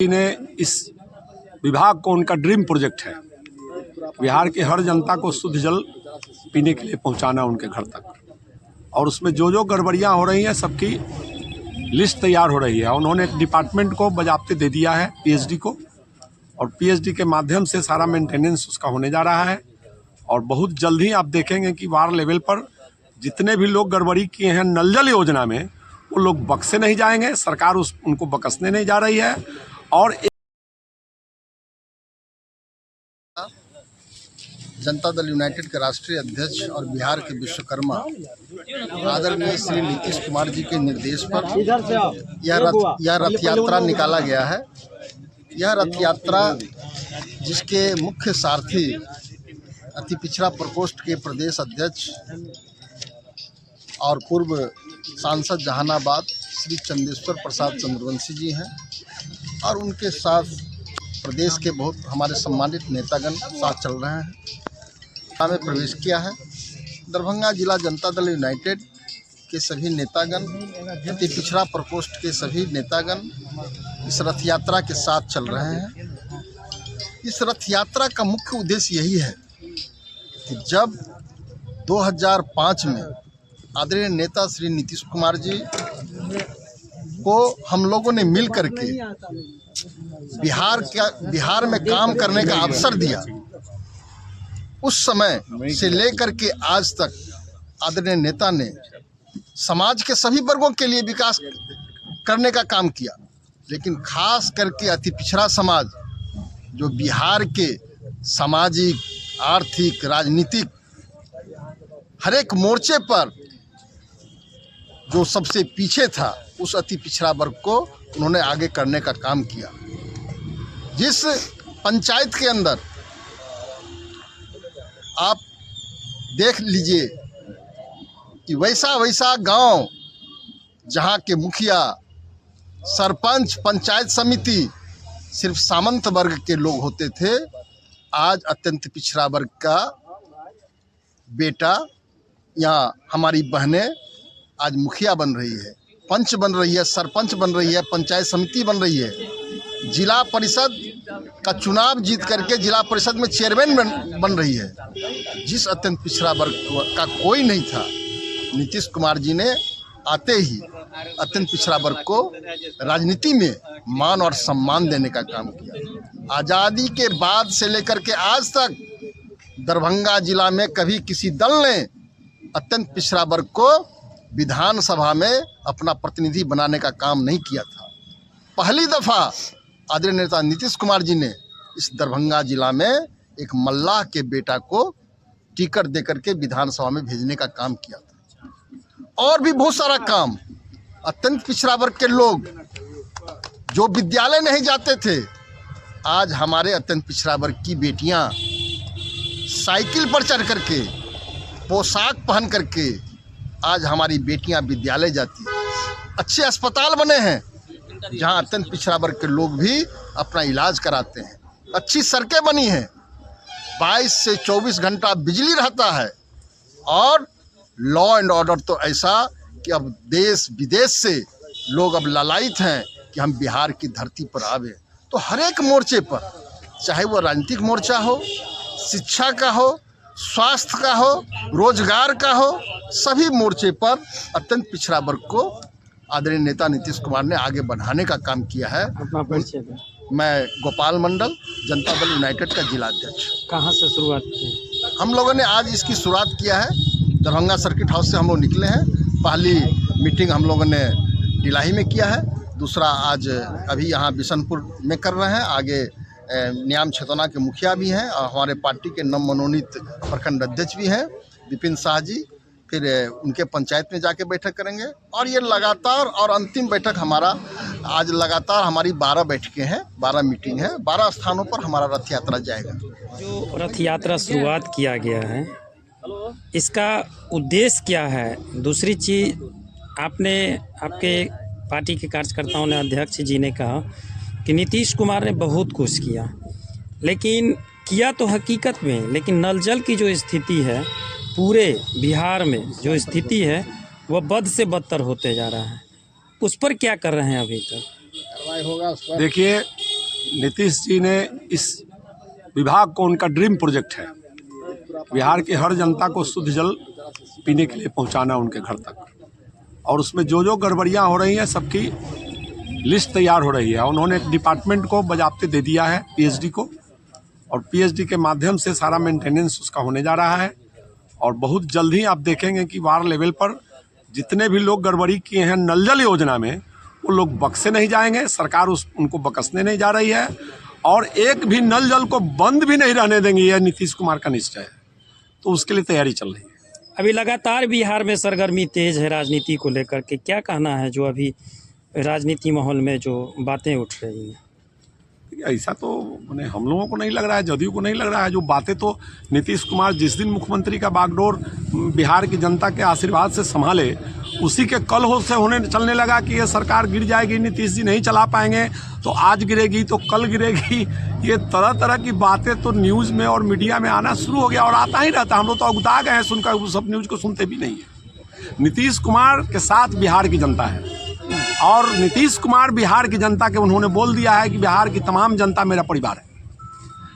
ने इस विभाग को उनका ड्रीम प्रोजेक्ट है। बिहार की हर जनता को शुद्ध जल पीने के लिए पहुंचाना उनके घर तक, और उसमें जो जो गड़बड़ियां हो रही हैं सबकी लिस्ट तैयार हो रही है। उन्होंने एक डिपार्टमेंट को बजाप्ते दे दिया है, पीएचडी को, और पीएचडी के माध्यम से सारा मेंटेनेंस उसका होने जा रहा है। और बहुत जल्द ही आप देखेंगे कि वार्ड लेवल पर जितने भी लोग गड़बड़ी किए हैं नल जल योजना में, वो लोग बक्से नहीं जाएंगे, सरकार उनको बकसने नहीं जा रही है। और जनता दल यूनाइटेड के राष्ट्रीय अध्यक्ष और बिहार के विश्वकर्मा आदरणीय श्री नीतीश कुमार जी के निर्देश पर यह रथ यात्रा निकाला गया है। यह रथ यात्रा जिसके मुख्य सारथी अति पिछड़ा प्रकोष्ठ के प्रदेश अध्यक्ष और पूर्व सांसद जहानाबाद श्री चंदेश्वर प्रसाद चंद्रवंशी जी हैं, और उनके साथ प्रदेश के बहुत हमारे सम्मानित नेतागण साथ चल रहे हैं। में प्रवेश किया है। दरभंगा जिला जनता दल यूनाइटेड के सभी नेतागण, अति पिछड़ा प्रकोष्ठ के सभी नेतागण इस रथ यात्रा के साथ चल रहे हैं। इस रथ यात्रा का मुख्य उद्देश्य यही है कि जब 2005 में आदरणीय नेता श्री नीतीश कुमार जी को हम लोगों ने मिल करके बिहार में काम करने का अवसर दिया, उस समय से लेकर के आज तक आदरणीय नेता ने समाज के सभी वर्गों के लिए विकास करने का काम किया, लेकिन खास करके अति पिछड़ा समाज जो बिहार के सामाजिक, आर्थिक, राजनीतिक हर एक मोर्चे पर जो सबसे पीछे था, उस अति पिछड़ा वर्ग को उन्होंने आगे करने का काम किया। जिस पंचायत के अंदर आप देख लीजिए कि वैसा गांव जहां के मुखिया, सरपंच, पंचायत समिति सिर्फ सामंत वर्ग के लोग होते थे, आज अत्यंत पिछड़ा वर्ग का बेटा या हमारी बहनें आज मुखिया बन रही है, पंच बन रही है, सरपंच बन रही है, पंचायत समिति बन रही है, जिला परिषद का चुनाव जीत करके जिला परिषद में चेयरमैन बन रही है। जिस अत्यंत पिछड़ा वर्ग का कोई नहीं था, नीतीश कुमार जी ने आते ही अत्यंत पिछड़ा वर्ग को राजनीति में मान और सम्मान देने का काम किया। आज़ादी के बाद से लेकर के आज तक दरभंगा जिला में कभी किसी दल ने अत्यंत पिछड़ा वर्ग को विधानसभा में अपना प्रतिनिधि बनाने का काम नहीं किया था। पहली दफ़ा आदरणीय नेता नीतीश कुमार जी ने इस दरभंगा जिला में एक मल्लाह के बेटा को टिकट देकर के विधानसभा में भेजने का काम किया था। और भी बहुत सारा काम, अत्यंत पिछड़ा वर्ग के लोग जो विद्यालय नहीं जाते थे, आज हमारे अत्यंत पिछड़ा वर्ग की बेटियां साइकिल पर चढ़ करके, पोशाक पहन करके आज हमारी बेटियां विद्यालय जाती हैं। अच्छे अस्पताल बने हैं जहां अत्यंत पिछड़ा वर्ग के लोग भी अपना इलाज कराते हैं। अच्छी सड़कें बनी हैं, 22 से 24 घंटा बिजली रहता है, और लॉ एंड ऑर्डर तो ऐसा कि अब देश विदेश से लोग अब लालायित हैं कि हम बिहार की धरती पर आवे। तो हर एक मोर्चे पर, चाहे वो राजनीतिक मोर्चा हो, शिक्षा का हो, स्वास्थ्य का हो, रोजगार का हो, सभी मोर्चे पर अत्यंत पिछड़ा वर्ग को आदरणीय नेता नीतीश कुमार ने आगे बढ़ाने का काम किया है। मैं गोपाल मंडल, जनता दल यूनाइटेड का जिला अध्यक्ष। कहाँ से शुरुआत की? हम लोगों ने आज इसकी शुरुआत किया है, दरभंगा सर्किट हाउस से हम लोग निकले हैं। पहली मीटिंग हम लोगों ने डिलाही में किया है, दूसरा आज अभी यहाँ बिशनपुर में कर रहे हैं। आगे न्याम छेतना के मुखिया भी हैं और हमारे पार्टी के नव मनोनीत प्रखंड अध्यक्ष भी हैं विपिन शाह जी, फिर उनके पंचायत में जाके बैठक करेंगे। और ये लगातार और अंतिम बैठक हमारा आज लगातार हमारी 12 बैठकें हैं, 12 मीटिंग है, 12 स्थानों पर हमारा रथ यात्रा जाएगा। जो रथ यात्रा शुरुआत किया गया है, इसका उद्देश्य क्या है? दूसरी चीज़, आपके पार्टी के कार्यकर्ताओं ने, अध्यक्ष जी ने कहा कि नीतीश कुमार ने बहुत कुछ किया, लेकिन किया तो हकीकत में, लेकिन नल जल की जो स्थिति है पूरे बिहार में, जो स्थिति है वह बद से बदतर होते जा रहा है। उस पर क्या कर रहे हैं अभी तक? देखिए, नीतीश जी ने इस विभाग को, उनका ड्रीम प्रोजेक्ट है बिहार की हर जनता को शुद्ध जल पीने के लिए पहुंचाना उनके घर तक। और उसमें जो जो गड़बड़ियां हो रही हैं सबकी लिस्ट तैयार हो रही है। उन्होंने एक डिपार्टमेंट को बजाप्ते दे दिया है, पीएचडी को, और पीएचडी के माध्यम से सारा मेंटेनेंस उसका होने जा रहा है। और बहुत जल्द ही आप देखेंगे कि वार्ड लेवल पर जितने भी लोग गड़बड़ी किए हैं नल जल योजना में, वो लोग बक्से नहीं जाएंगे, सरकार उनको बकसने नहीं जा रही है, और एक भी नल जल को बंद भी नहीं रहने देंगे। यह नीतीश कुमार का निश्चय है, तो उसके लिए तैयारी चल रही है। अभी लगातार बिहार में सरगर्मी तेज है राजनीति को लेकर के, क्या कहना है जो अभी राजनीति माहौल में जो बातें उठ रही हैं? ऐसा तो मैंने हम लोगों को नहीं लग रहा है, जदयू को नहीं लग रहा है। जो बातें तो नीतीश कुमार जिस दिन मुख्यमंत्री का बागडोर बिहार की जनता के आशीर्वाद से संभाले, उसी के कल हो से होने चलने लगा कि ये सरकार गिर जाएगी, नीतीश जी नहीं चला पाएंगे, तो आज गिरेगी तो कल गिरेगी। ये तरह तरह की बातें तो न्यूज़ में और मीडिया में आना शुरू हो गया, और आता ही रहता। हम लोग तो अगुता गए हैं सुनकर, उस सब न्यूज़ को सुनते भी नहीं है। नीतीश कुमार के साथ बिहार की जनता है, और नीतीश कुमार बिहार की जनता के उन्होंने बोल दिया है कि बिहार की तमाम जनता मेरा परिवार है।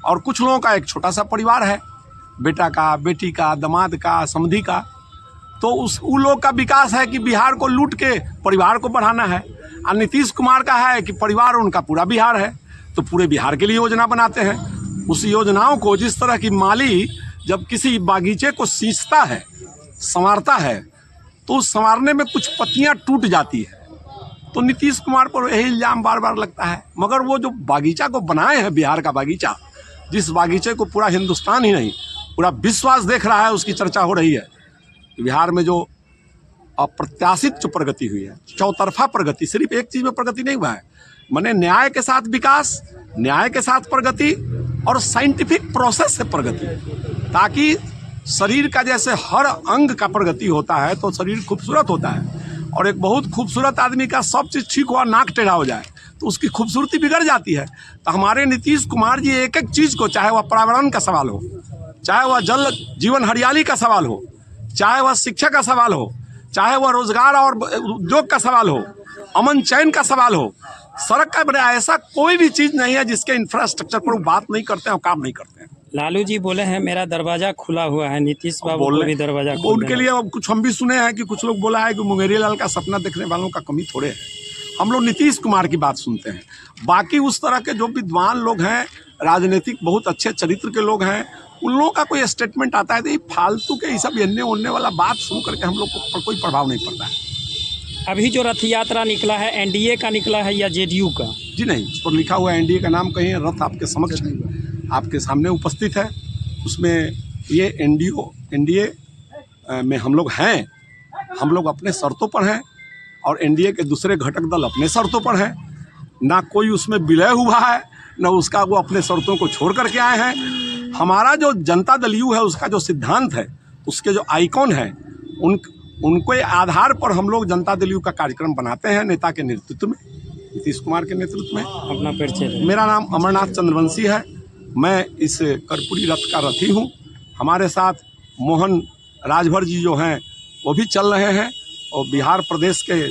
और कुछ लोगों का एक छोटा सा परिवार है, बेटा का, बेटी का, दामाद का, समधी का, तो उन लोग का विकास है कि बिहार को लूट के परिवार को बढ़ाना है। और नीतीश कुमार का है कि परिवार उनका पूरा बिहार है, तो पूरे बिहार के लिए योजना बनाते हैं। उस योजनाओं को, जिस तरह की माली जब किसी बागीचे को सींचता है, संवारता है, तो उस संवारने में कुछ पत्तियां टूट जाती है, तो नीतीश कुमार पर यही इल्जाम बार बार लगता है। मगर वो जो बागीचा को बनाए हैं, बिहार का बागीचा, जिस बागीचे को पूरा हिंदुस्तान ही नहीं पूरा विश्वास देख रहा है, उसकी चर्चा हो रही है। बिहार में जो अप्रत्याशित जो प्रगति हुई है, चौतरफा प्रगति, सिर्फ एक चीज़ में प्रगति नहीं हुआ है, माने न्याय के साथ विकास, न्याय के साथ प्रगति, और साइंटिफिक प्रोसेस से प्रगति, ताकि शरीर का जैसे हर अंग का प्रगति होता है तो शरीर खूबसूरत होता है। और एक बहुत खूबसूरत आदमी का सब चीज़ ठीक हुआ, नाक टेढ़ा हो जाए तो उसकी खूबसूरती बिगड़ जाती है। तो हमारे नीतीश कुमार जी एक एक चीज़ को, चाहे वह पर्यावरण का सवाल हो, चाहे वह जल जीवन हरियाली का सवाल हो, चाहे वह शिक्षा का सवाल हो, चाहे वह रोजगार और उद्योग का सवाल हो, अमन चैन का सवाल हो, सड़क का बना, ऐसा कोई भी चीज़ नहीं है जिसके इंफ्रास्ट्रक्चर पर वो बात नहीं करते हैं और काम नहीं करते हैं। लालू जी बोले हैं मेरा दरवाजा खुला हुआ है, नीतीश बाबू को भी दरवाजा खोल उनके लिए अब कुछ हम भी सुने हैं कि कुछ लोग बोला है कि मुंगेरी लाल का सपना देखने वालों का कमी थोड़े है। हम लोग नीतीश कुमार की बात सुनते हैं। बाकी उस तरह के जो विद्वान लोग हैं, राजनीतिक बहुत अच्छे चरित्र के लोग हैं, उन लोगों का कोई स्टेटमेंट आता है तो ये फालतू के ये सब एन्ने ओन्ने वाला बात सुन करके हम लोग को कोई प्रभाव नहीं पड़ता है। अभी जो रथ यात्रा निकला है, एनडीए का निकला है या जेडीयू का? जी नहीं, उस पर लिखा हुआ है एनडीए का नाम कहीं, रथ आपके समक्ष है, आपके सामने उपस्थित है। उसमें ये एनडीए में हम लोग हैं, हम लोग अपने शर्तों पर हैं, और एनडीए के दूसरे घटक दल अपने शर्तों पर हैं। ना कोई उसमें विलय हुआ है, ना उसका वो अपने शर्तों को छोड़ करके आए हैं। हमारा जो जनता दल यू है, उसका जो सिद्धांत है, उसके जो आइकॉन है, उनके आधार पर हम लोग जनता दल यू का कार्यक्रम बनाते हैं, नेता के नेतृत्व में, नीतीश कुमार के नेतृत्व में। अपना परिचय? मेरा नाम अमरनाथ चंद्रवंशी है, मैं इस कर्पूरी रथ का रथी हूँ। हमारे साथ मोहन राजभर जी जो हैं वो भी चल रहे हैं, और बिहार प्रदेश के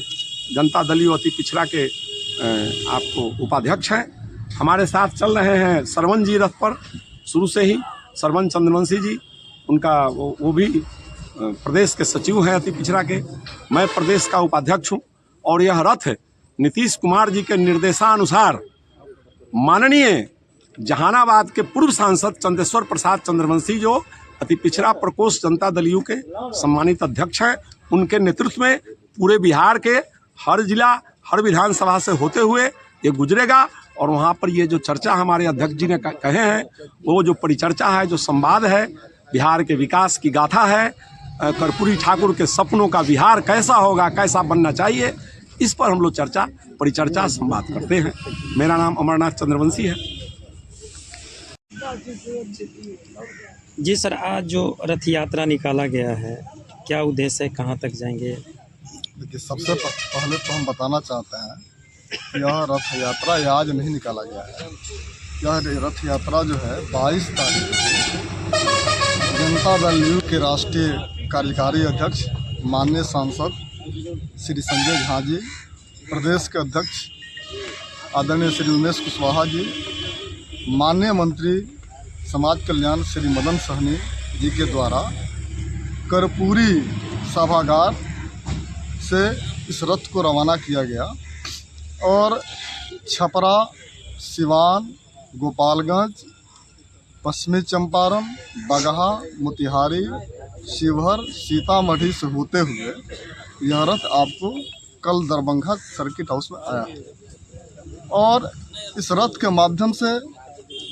जनता दल यू अति पिछड़ा के आपको उपाध्यक्ष हैं। हमारे साथ चल रहे हैं सरवन जी रथ पर, शुरू से ही सरवन चंद्रवंशी जी, उनका वो भी प्रदेश के सचिव हैं अति पिछड़ा के। मैं प्रदेश का उपाध्यक्ष हूँ, और यह रथ नीतीश कुमार जी के निर्देशानुसार माननीय जहानाबाद के पूर्व सांसद चंदेश्वर प्रसाद चंद्रवंशी, जो अति पिछड़ा प्रकोष्ठ जनता दल यू के सम्मानित अध्यक्ष हैं, उनके नेतृत्व में पूरे बिहार के हर जिला, हर विधानसभा से होते हुए ये गुजरेगा। और वहाँ पर ये जो चर्चा हमारे अध्यक्ष जी ने कहे हैं, वो जो परिचर्चा है, जो संवाद है, बिहार के विकास की गाथा है, कर्पूरी ठाकुर के सपनों का बिहार कैसा होगा, कैसा बनना चाहिए, इस पर हम लोग चर्चा, परिचर्चा, संवाद करते हैं। मेरा नाम अमरनाथ चंद्रवंशी है। जी सर, आज जो रथ यात्रा निकाला गया है, क्या उद्देश्य है, कहाँ तक जाएंगे? देखिए, सबसे पहले तो हम बताना चाहते हैं कि यह रथ यात्रा आज नहीं निकाला गया है। यह रथ यात्रा जो है 22 तारीख जनता दल यू के राष्ट्रीय कार्यकारी अध्यक्ष माननीय सांसद श्री संजय झा जी, प्रदेश के अध्यक्ष आदरणीय श्री उमेश कुशवाहा जी, माननीय मंत्री समाज कल्याण श्री मदन सहनी जी के द्वारा कर्पूरी सभागार से इस रथ को रवाना किया गया और छपरा, सिवान, गोपालगंज, पश्चिमी चंपारण, बगहा, मोतिहारी, शिवहर, सीतामढ़ी से होते हुए यह रथ आपको कल दरभंगा सर्किट हाउस में आया और इस रथ के माध्यम से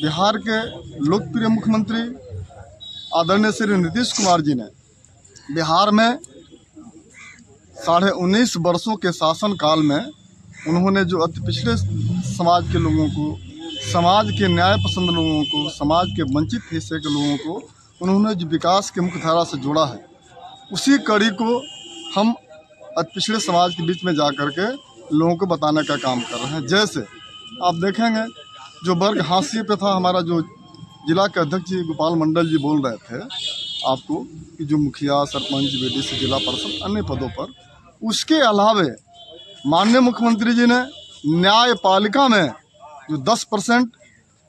बिहार के लोकप्रिय मुख्यमंत्री आदरणीय श्री नीतीश कुमार जी ने बिहार में 19.5 वर्षों के शासनकाल में उन्होंने जो अति पिछड़े समाज के लोगों को, समाज के न्याय पसंद लोगों को, समाज के वंचित हिस्से के लोगों को उन्होंने जो विकास के मुख्य धारा से जोड़ा है, उसी कड़ी को हम अति पिछड़े समाज के बीच में जा कर के लोगों को बताने का काम कर रहे हैं। जैसे आप देखेंगे जो वर्ग हाशिए पे था, हमारा जो जिला के अध्यक्ष जी गोपाल मंडल जी बोल रहे थे आपको कि जो मुखिया, सरपंच, बीडीसी, जिला परिषद अन्य पदों पर, उसके अलावे माननीय मुख्यमंत्री जी ने न्यायपालिका में जो 10%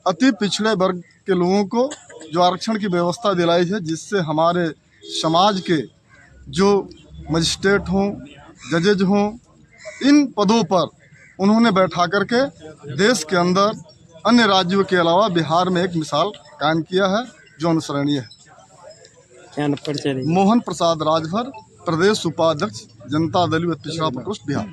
अति पिछड़े वर्ग के लोगों को जो आरक्षण की व्यवस्था दिलाई है, जिससे हमारे समाज के जो मजिस्ट्रेट हों, जजेज हों, इन पदों पर उन्होंने बैठा करके देश के अंदर अन्य राज्यों के अलावा बिहार में एक मिसाल कायम किया है जो अनुसरणीय है। क्या परिचय? मोहन प्रसाद राजभर, प्रदेश उपाध्यक्ष, जनता दल युवा पिछड़ा प्रकोष्ठ, बिहार।